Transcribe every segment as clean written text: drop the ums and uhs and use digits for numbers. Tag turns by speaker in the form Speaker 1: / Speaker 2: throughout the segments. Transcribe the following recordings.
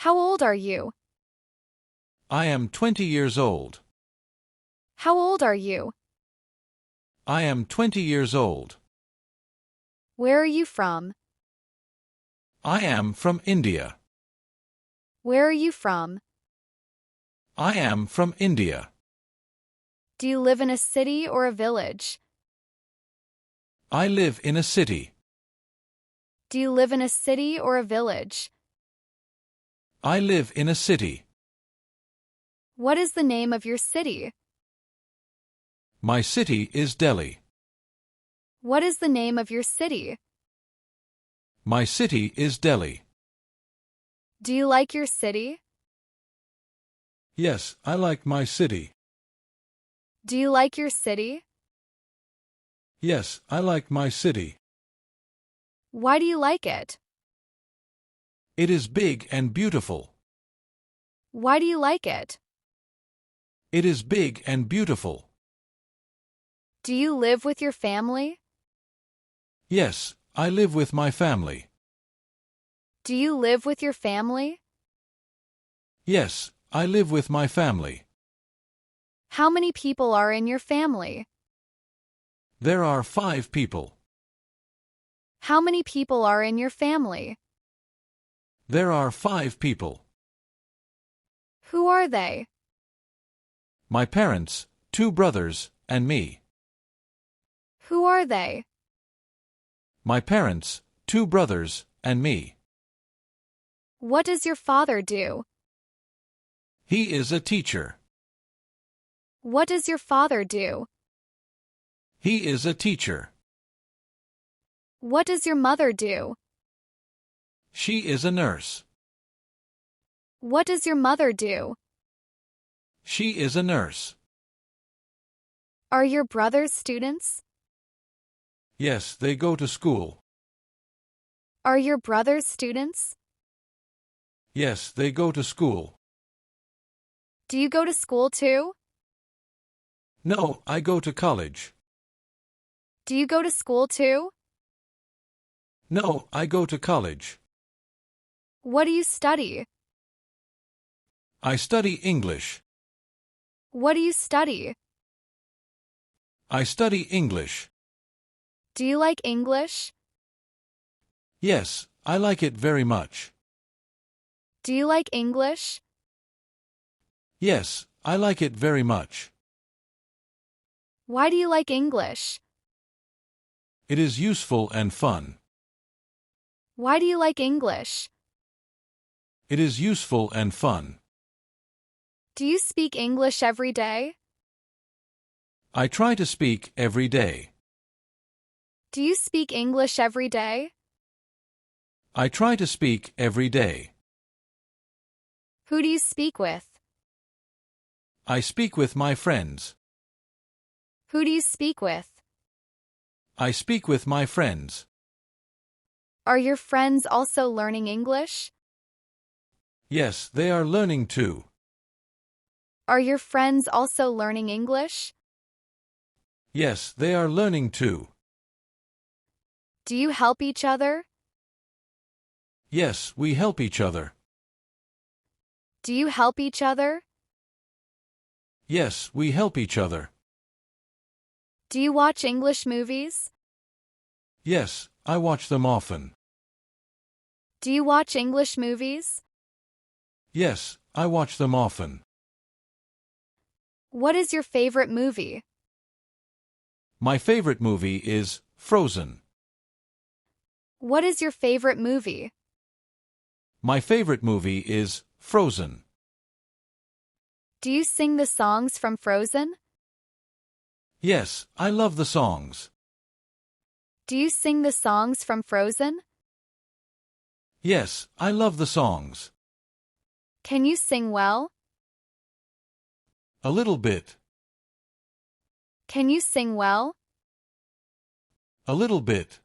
Speaker 1: How old are you?
Speaker 2: I am 20 years old.
Speaker 1: How old are you?
Speaker 2: I am 20 years old.
Speaker 1: Where are you from?
Speaker 2: I am from India.
Speaker 1: Where are you from?
Speaker 2: I am from India.
Speaker 1: Do you live in a city or a village?
Speaker 2: I live in a city.
Speaker 1: Do you live in a city or a village?
Speaker 2: I live in a city.
Speaker 1: What is the name of your city?
Speaker 2: My city is Delhi.
Speaker 1: What is the name of your city?
Speaker 2: My city is Delhi.
Speaker 1: Do you like your city?
Speaker 2: Yes, I like my city.
Speaker 1: Do you like your city?
Speaker 2: Yes, I like my city.
Speaker 1: Why do you like it?
Speaker 2: It is big and beautiful.
Speaker 1: Why do you like it?
Speaker 2: It is big and beautiful.
Speaker 1: Do you live with your family?
Speaker 2: Yes, I live with my family.
Speaker 1: Do you live with your family?
Speaker 2: Yes, I live with my family.
Speaker 1: How many people are in your family?
Speaker 2: There are 5 people.
Speaker 1: How many people are in your family?
Speaker 2: There are 5 people.
Speaker 1: Who are they?
Speaker 2: My parents, 2 brothers, and me.
Speaker 1: Who are they?
Speaker 2: My parents, 2 brothers, and me.
Speaker 1: What does your father do?
Speaker 2: He is a teacher.
Speaker 1: What does your father do?
Speaker 2: He is a teacher.
Speaker 1: What does your mother do?
Speaker 2: She is a nurse.
Speaker 1: What does your mother do?
Speaker 2: She is a nurse.
Speaker 1: Are your brothers students?
Speaker 2: Yes, they go to school.
Speaker 1: Are your brothers students?
Speaker 2: Yes, they go to school.
Speaker 1: Do you go to school too?
Speaker 2: No, I go to college.
Speaker 1: Do you go to school too?
Speaker 2: No, I go to college.
Speaker 1: What do you study?
Speaker 2: I study English.
Speaker 1: What do you study?
Speaker 2: I study English.
Speaker 1: Do you like English?
Speaker 2: Yes, I like it very much.
Speaker 1: Do you like English?
Speaker 2: Yes, I like it very much.
Speaker 1: Why do you like English?
Speaker 2: It is useful and fun.
Speaker 1: Why do you like English?
Speaker 2: It is useful and fun.
Speaker 1: Do you speak English every day?
Speaker 2: I try to speak every day.
Speaker 1: Do you speak English every day?
Speaker 2: I try to speak every day.
Speaker 1: Who do you speak with?
Speaker 2: I speak with my friends.
Speaker 1: Who do you speak with?
Speaker 2: I speak with my friends.
Speaker 1: Are your friends also learning English?
Speaker 2: Yes, they are learning too.
Speaker 1: Are your friends also learning English?
Speaker 2: Yes, they are learning too.
Speaker 1: Do you help each other?
Speaker 2: Yes, we help each other.
Speaker 1: Do you help each other?
Speaker 2: Yes, we help each other.
Speaker 1: Do you watch English movies?
Speaker 2: Yes, I watch them often.
Speaker 1: Do you watch English movies?
Speaker 2: Yes, I watch them often.
Speaker 1: What is your favorite movie?
Speaker 2: My favorite movie is Frozen.
Speaker 1: What is your favorite movie?
Speaker 2: My favorite movie is Frozen.
Speaker 1: Do you sing the songs from Frozen?
Speaker 2: Yes, I love the songs.
Speaker 1: Do you sing the songs from Frozen?
Speaker 2: Yes, I love the songs.
Speaker 1: Can you sing well?
Speaker 2: A little bit.
Speaker 1: Can you sing well?
Speaker 2: A little bit.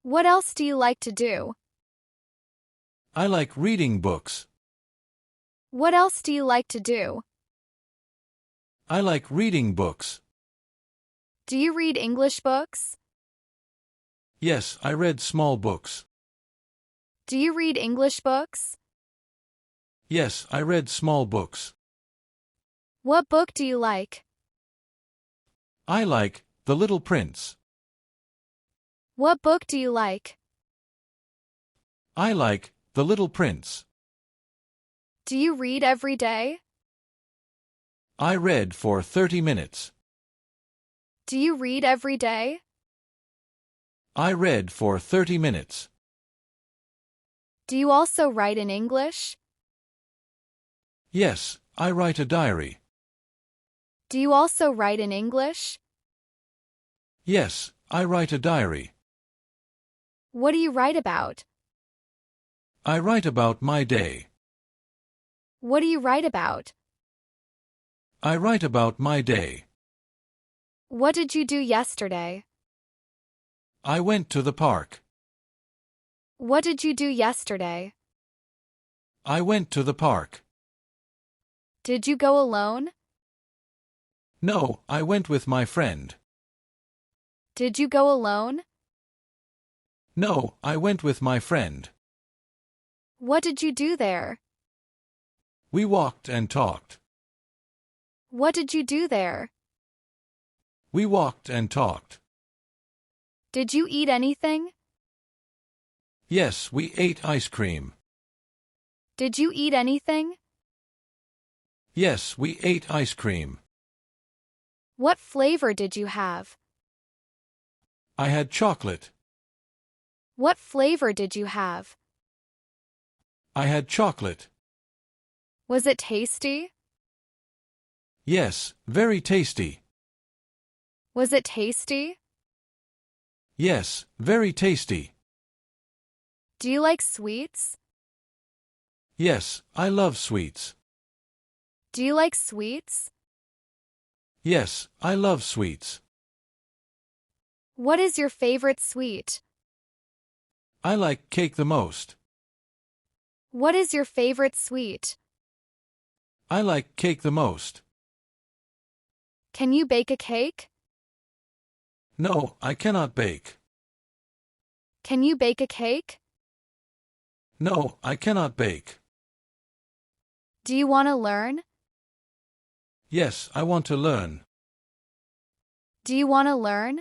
Speaker 1: What else do you like to do?
Speaker 2: I like reading books.
Speaker 1: What else do you like to do?
Speaker 2: I like reading books.
Speaker 1: Do you read English books?
Speaker 2: Yes, I read small books.
Speaker 1: Do you read English books?
Speaker 2: Yes, I read small books.
Speaker 1: What book do you like?
Speaker 2: I like The Little Prince.
Speaker 1: What book do you like?
Speaker 2: I like The Little Prince.
Speaker 1: Do you read every day?
Speaker 2: I read for 30 minutes.
Speaker 1: Do you read every day?
Speaker 2: I read for 30 minutes.
Speaker 1: Do you also write in English?
Speaker 2: Yes, I write a diary.
Speaker 1: Do you also write in English?
Speaker 2: Yes, I write a diary.
Speaker 1: What do you write about?
Speaker 2: I write about my day.
Speaker 1: What do you write about?
Speaker 2: I write about my day.
Speaker 1: What did you do yesterday?
Speaker 2: I went to the park.
Speaker 1: What did you do yesterday?
Speaker 2: I went to the park.
Speaker 1: Did you go alone?
Speaker 2: No, I went with my friend.
Speaker 1: Did you go alone?
Speaker 2: No, I went with my friend.
Speaker 1: What did you do there?
Speaker 2: We walked and talked.
Speaker 1: What did you do there?
Speaker 2: We walked and talked.
Speaker 1: Did you eat anything?
Speaker 2: Yes, we ate ice cream.
Speaker 1: Did you eat anything?
Speaker 2: Yes, we ate ice cream.
Speaker 1: What flavor did you have?
Speaker 2: I had chocolate.
Speaker 1: What flavor did you have?
Speaker 2: I had chocolate.
Speaker 1: Was it tasty?
Speaker 2: Yes, very tasty.
Speaker 1: Was it tasty?
Speaker 2: Yes, very tasty.
Speaker 1: Do you like sweets?
Speaker 2: Yes, I love sweets.
Speaker 1: Do you like sweets?
Speaker 2: Yes, I love sweets.
Speaker 1: What is your favorite sweet?
Speaker 2: I like cake the most.
Speaker 1: What is your favorite sweet?
Speaker 2: I like cake the most.
Speaker 1: Can you bake a cake?
Speaker 2: No, I cannot bake.
Speaker 1: Can you bake a cake?
Speaker 2: No, I cannot bake.
Speaker 1: Do you want to learn?
Speaker 2: Yes, I want to learn.
Speaker 1: Do you want to learn?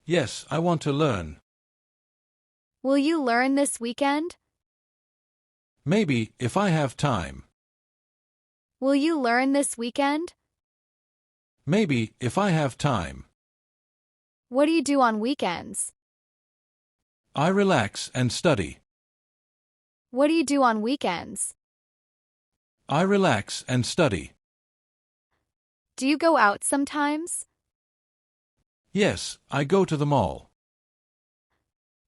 Speaker 2: Yes, I want to learn.
Speaker 1: Will you learn this weekend?
Speaker 2: Maybe, if I have time.
Speaker 1: Will you learn this weekend?
Speaker 2: Maybe, if I have time.
Speaker 1: What do you do on weekends?
Speaker 2: I relax and study.
Speaker 1: What do you do on weekends?
Speaker 2: I relax and study.
Speaker 1: Do you go out sometimes?
Speaker 2: Yes, I go to the mall.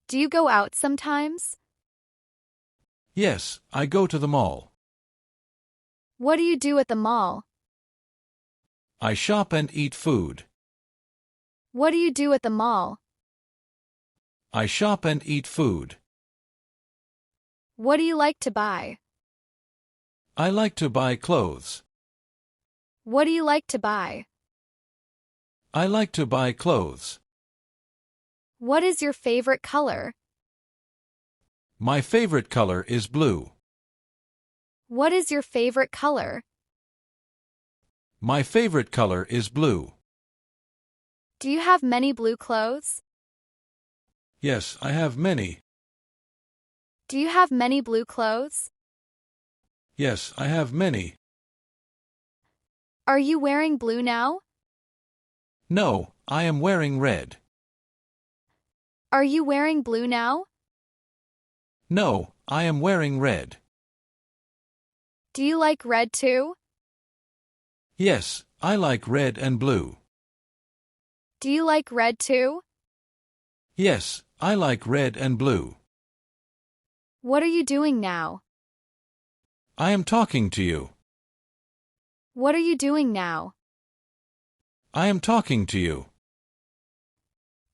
Speaker 1: Do you go out sometimes?
Speaker 2: Yes, I go to the mall.
Speaker 1: What do you do at the mall?
Speaker 2: I shop and eat food.
Speaker 1: What do you do at the mall?
Speaker 2: I shop and eat food.
Speaker 1: What do you like to buy?
Speaker 2: I like to buy clothes.
Speaker 1: What do you like to buy?
Speaker 2: I like to buy clothes.
Speaker 1: What is your favorite color?
Speaker 2: My favorite color is blue.
Speaker 1: What is your favorite color?
Speaker 2: My favorite color is blue.
Speaker 1: Do you have many blue clothes?
Speaker 2: Yes, I have many.
Speaker 1: Do you have many blue clothes?
Speaker 2: Yes, I have many.
Speaker 1: Are you wearing blue now?
Speaker 2: No, I am wearing red.
Speaker 1: Are you wearing blue now?
Speaker 2: No, I am wearing red.
Speaker 1: Do you like red too?
Speaker 2: Yes, I like red and blue.
Speaker 1: Do you like red too?
Speaker 2: Yes, I like red and blue.
Speaker 1: What are you doing now?
Speaker 2: I am talking to you.
Speaker 1: What are you doing now?
Speaker 2: I am talking to you.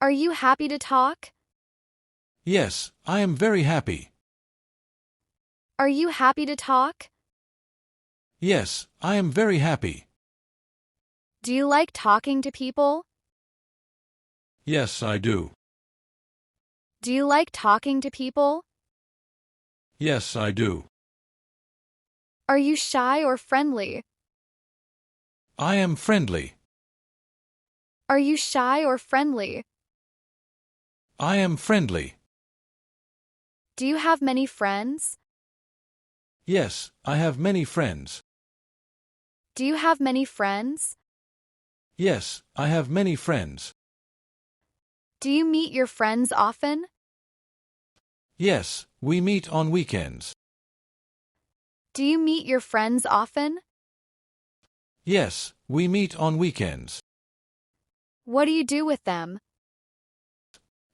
Speaker 1: Are you happy to talk?
Speaker 2: Yes, I am very happy.
Speaker 1: Are you happy to talk?
Speaker 2: Yes, I am very happy.
Speaker 1: Do you like talking to people?
Speaker 2: Yes, I do.
Speaker 1: Do you like talking to people?
Speaker 2: Yes, I do.
Speaker 1: Are you shy or friendly?
Speaker 2: I am friendly.
Speaker 1: Are you shy or friendly?
Speaker 2: I am friendly.
Speaker 1: Do you have many friends?
Speaker 2: Yes, I have many friends.
Speaker 1: Do you have many friends?
Speaker 2: Yes, I have many friends.
Speaker 1: Do you meet your friends often?
Speaker 2: Yes, we meet on weekends.
Speaker 1: Do you meet your friends often?
Speaker 2: Yes, we meet on weekends.
Speaker 1: What do you do with them?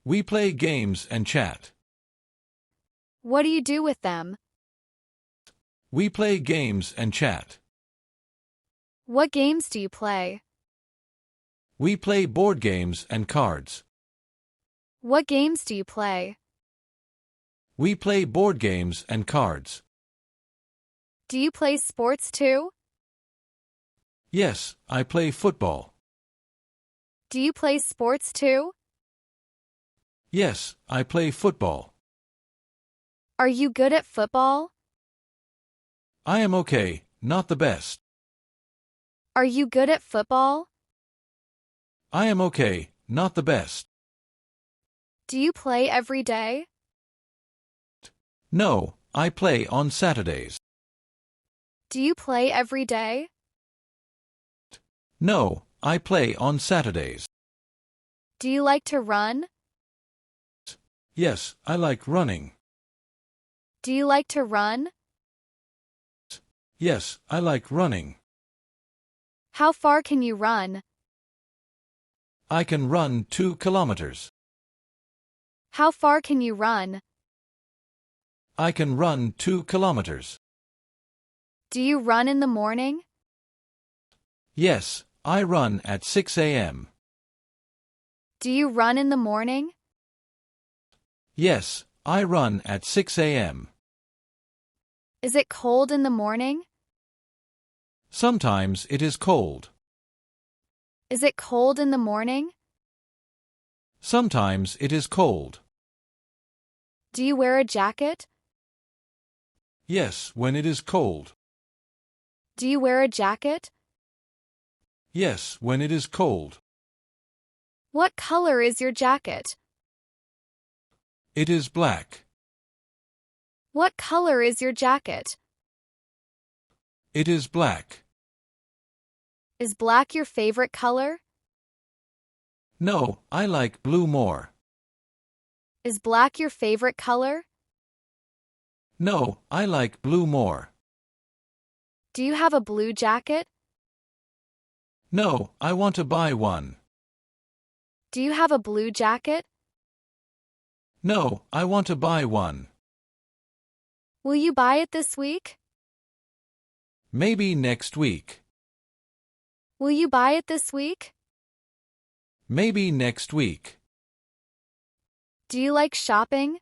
Speaker 2: We play games and chat.
Speaker 1: What do you do with them?
Speaker 2: We play games and chat.
Speaker 1: What games do you play?
Speaker 2: We play board games and cards.
Speaker 1: What games do you play?
Speaker 2: We play board games and cards.
Speaker 1: Do you play sports too?
Speaker 2: Yes, I play football.
Speaker 1: Do you play sports too?
Speaker 2: Yes, I play football.
Speaker 1: Are you good at football?
Speaker 2: I am okay, not the best.
Speaker 1: Are you good at football?
Speaker 2: I am okay, not the best.
Speaker 1: Do you play every day?
Speaker 2: No, I play on Saturdays.
Speaker 1: Do you play every day?
Speaker 2: No, I play on Saturdays.
Speaker 1: Do you like to run?
Speaker 2: Yes, I like running.
Speaker 1: Do you like to run?
Speaker 2: Yes, I like running.
Speaker 1: How far can you run?
Speaker 2: I can run 2 kilometers.
Speaker 1: How far can you run?
Speaker 2: I can run 2 kilometers.
Speaker 1: Do you run in the morning?
Speaker 2: Yes, I run at 6 a.m.
Speaker 1: Do you run in the morning?
Speaker 2: Yes, I run at 6 a.m.
Speaker 1: Is it cold in the morning?
Speaker 2: Sometimes it is cold.
Speaker 1: Is it cold in the morning?
Speaker 2: Sometimes it is cold.
Speaker 1: Do you wear a jacket?
Speaker 2: Yes, when it is cold.
Speaker 1: Do you wear a jacket?
Speaker 2: Yes, when it is cold.
Speaker 1: What color is your jacket?
Speaker 2: It is black.
Speaker 1: What color is your jacket?
Speaker 2: It is black.
Speaker 1: Is black your favorite color?
Speaker 2: No, I like blue more.
Speaker 1: Is black your favorite color?
Speaker 2: No, I like blue more.
Speaker 1: Do you have a blue jacket?
Speaker 2: No, I want to buy one.
Speaker 1: Do you have a blue jacket?
Speaker 2: No, I want to buy one.
Speaker 1: Will you buy it this week?
Speaker 2: Maybe next week.
Speaker 1: Will you buy it this week?
Speaker 2: Maybe next week.
Speaker 1: Do you like shopping?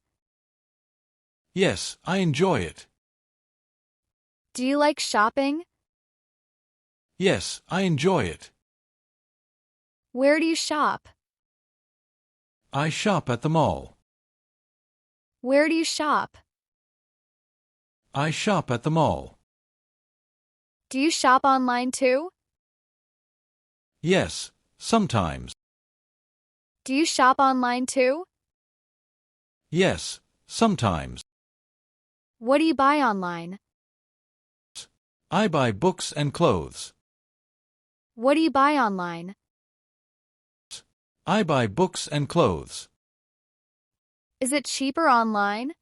Speaker 2: Yes, I enjoy it.
Speaker 1: Do you like shopping?
Speaker 2: Yes, I enjoy it.
Speaker 1: Where do you shop?
Speaker 2: I shop at the mall.
Speaker 1: Where do you shop?
Speaker 2: I shop at the mall.
Speaker 1: Do you shop online too?
Speaker 2: Yes, sometimes.
Speaker 1: Do you shop online too?
Speaker 2: Yes, sometimes.
Speaker 1: What do you buy online?
Speaker 2: I buy books and clothes.
Speaker 1: What do you buy online?
Speaker 2: I buy books and clothes.
Speaker 1: Is it cheaper online?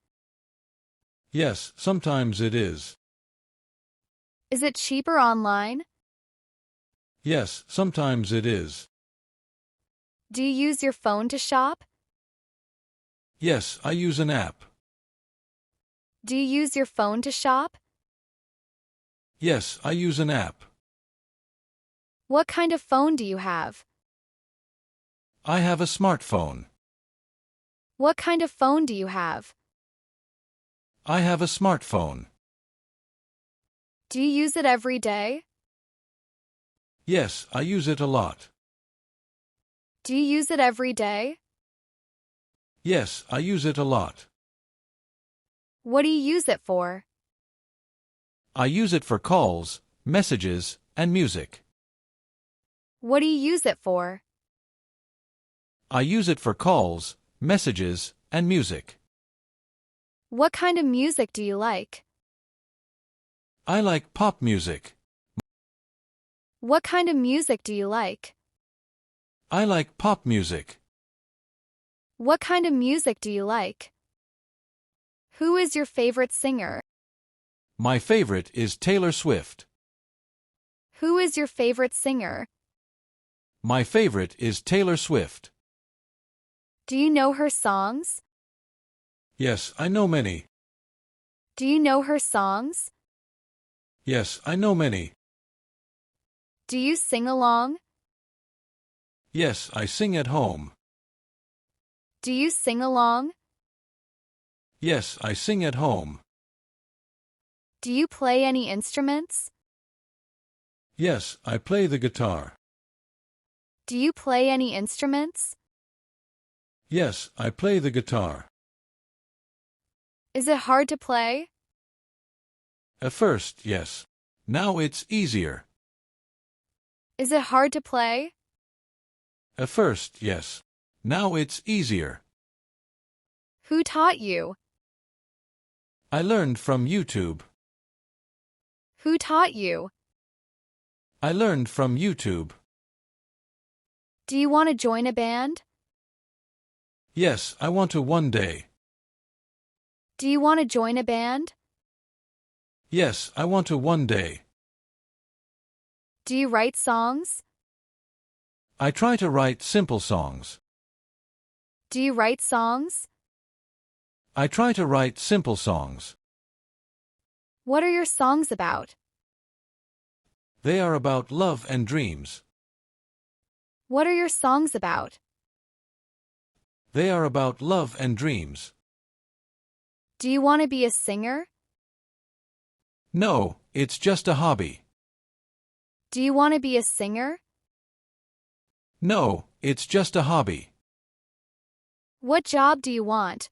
Speaker 2: Yes, sometimes it is.
Speaker 1: Is it cheaper online?
Speaker 2: Yes, sometimes it is.
Speaker 1: Do you use your phone to shop?
Speaker 2: Yes, I use an app.
Speaker 1: Do you use your phone to shop?
Speaker 2: Yes, I use an app.
Speaker 1: What kind of phone do you have?
Speaker 2: I have a smartphone.
Speaker 1: What kind of phone do you have?
Speaker 2: I have a smartphone.
Speaker 1: Do you use it every day?
Speaker 2: Yes, I use it a lot.
Speaker 1: Do you use it every day?
Speaker 2: Yes, I use it a lot.
Speaker 1: What do you use it for?
Speaker 2: I use it for calls, messages, and music.
Speaker 1: What do you use it for?
Speaker 2: I use it for calls, messages, and music.
Speaker 1: What kind of music do you like?
Speaker 2: I like pop music.
Speaker 1: What kind of music do you like?
Speaker 2: I like pop music.
Speaker 1: What kind of music do you like? Who is your favorite singer?
Speaker 2: My favorite is Taylor Swift.
Speaker 1: Who is your favorite singer?
Speaker 2: My favorite is Taylor Swift.
Speaker 1: Do you know her songs?
Speaker 2: Yes, I know many.
Speaker 1: Do you know her songs?
Speaker 2: Yes, I know many.
Speaker 1: Do you sing along?
Speaker 2: Yes, I sing at home.
Speaker 1: Do you sing along?
Speaker 2: Yes, I sing at home.
Speaker 1: Do you play any instruments?
Speaker 2: Yes, I play the guitar.
Speaker 1: Do you play any instruments?
Speaker 2: Yes, I play the guitar.
Speaker 1: Is it hard to play?
Speaker 2: At first, yes. Now it's easier.
Speaker 1: Is it hard to play?
Speaker 2: At first, yes. Now it's easier.
Speaker 1: Who taught you?
Speaker 2: I learned from YouTube.
Speaker 1: Who taught you?
Speaker 2: I learned from YouTube.
Speaker 1: Do you want to join a band?
Speaker 2: Yes, I want to one day.
Speaker 1: Do you want to join a band?
Speaker 2: Yes, I want to one day.
Speaker 1: Do you write songs?
Speaker 2: I try to write simple songs.
Speaker 1: Do you write songs?
Speaker 2: I try to write simple songs.
Speaker 1: What are your songs about?
Speaker 2: They are about love and dreams.
Speaker 1: What are your songs about?
Speaker 2: They are about love and dreams.
Speaker 1: Do you want to be a singer?
Speaker 2: No, it's just a hobby.
Speaker 1: Do you want to be a singer?
Speaker 2: No, it's just a hobby.
Speaker 1: What job do you want?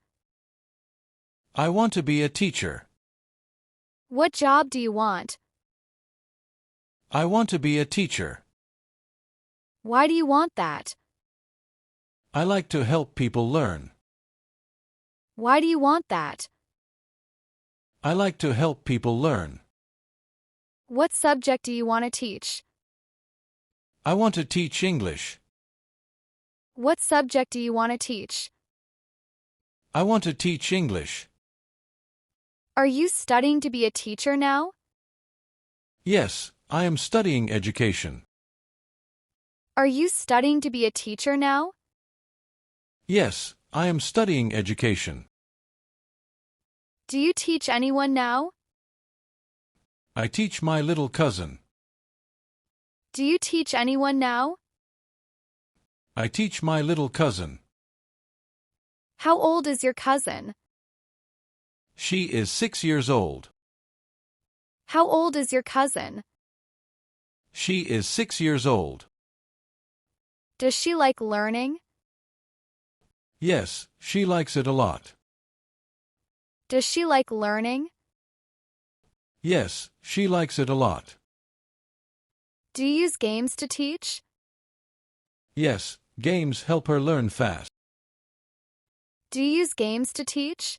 Speaker 2: I want to be a teacher.
Speaker 1: What job do you want?
Speaker 2: I want to be a teacher.
Speaker 1: Why do you want that?
Speaker 2: I like to help people learn.
Speaker 1: Why do you want that?
Speaker 2: I like to help people learn.
Speaker 1: What subject do you want to teach?
Speaker 2: I want to teach English.
Speaker 1: What subject do you want to teach?
Speaker 2: I want to teach English.
Speaker 1: Are you studying to be a teacher now?
Speaker 2: Yes, I am studying education.
Speaker 1: Are you studying to be a teacher now?
Speaker 2: Yes, I am studying education.
Speaker 1: Do you teach anyone now?
Speaker 2: I teach my little cousin.
Speaker 1: Do you teach anyone now?
Speaker 2: I teach my little cousin.
Speaker 1: How old is your cousin?
Speaker 2: She is 6 years old.
Speaker 1: How old is your cousin?
Speaker 2: She is 6 years old.
Speaker 1: Does she like learning?
Speaker 2: Yes, she likes it a lot.
Speaker 1: Does she like learning?
Speaker 2: Yes, she likes it a lot.
Speaker 1: Do you use games to teach?
Speaker 2: Yes, games help her learn fast.
Speaker 1: Do you use games to teach?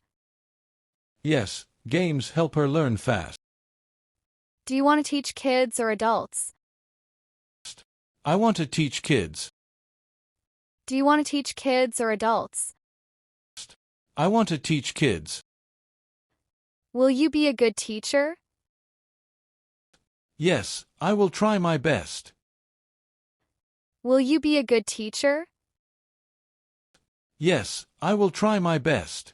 Speaker 2: Yes, games help her learn fast.
Speaker 1: Do you want to teach kids or adults?
Speaker 2: I want to teach kids.
Speaker 1: Do you want to teach kids or adults?
Speaker 2: I want to teach kids.
Speaker 1: Will you be a good teacher?
Speaker 2: Yes, I will try my best.
Speaker 1: Will you be a good teacher?
Speaker 2: Yes, I will try my best.